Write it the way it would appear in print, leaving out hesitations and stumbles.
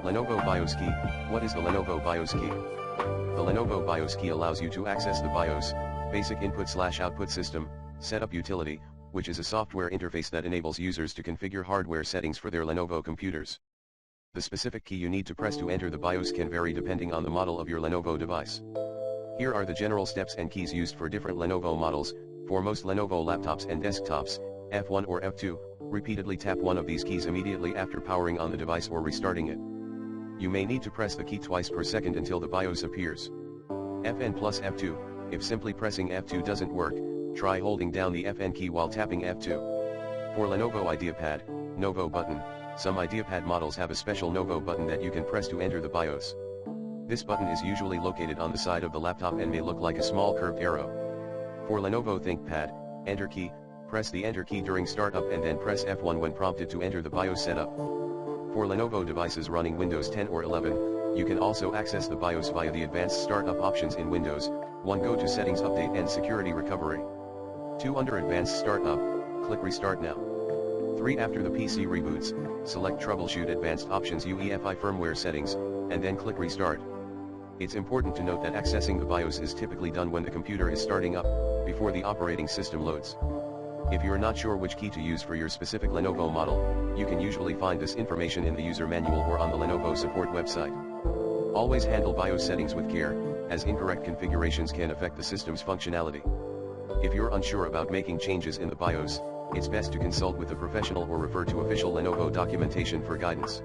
Lenovo BIOS key. What is the Lenovo BIOS key? The Lenovo BIOS key allows you to access the BIOS, basic input/output system, setup utility, which is a software interface that enables users to configure hardware settings for their Lenovo computers. The specific key you need to press to enter the BIOS can vary depending on the model of your Lenovo device. Here are the general steps and keys used for different Lenovo models. For most Lenovo laptops and desktops, F1 or F2, repeatedly tap one of these keys immediately after powering on the device or restarting it. You may need to press the key twice per second until the BIOS appears. Fn plus F2, if simply pressing F2 doesn't work, try holding down the Fn key while tapping F2. For Lenovo IdeaPad, Novo button, some IdeaPad models have a special Novo button that you can press to enter the BIOS. This button is usually located on the side of the laptop and may look like a small curved arrow. For Lenovo ThinkPad, Enter key, press the Enter key during startup and then press F1 when prompted to enter the BIOS setup. For Lenovo devices running Windows 10 or 11, you can also access the BIOS via the advanced startup options in Windows. 1. Go to Settings Update and Security Recovery. 2. Under Advanced Startup, click Restart Now. 3. After the PC reboots, select Troubleshoot Advanced Options UEFI Firmware Settings, and then click Restart. It's important to note that accessing the BIOS is typically done when the computer is starting up, before the operating system loads. If you're not sure which key to use for your specific Lenovo model, you can usually find this information in the user manual or on the Lenovo support website. Always handle BIOS settings with care, as incorrect configurations can affect the system's functionality. If you're unsure about making changes in the BIOS, it's best to consult with a professional or refer to official Lenovo documentation for guidance.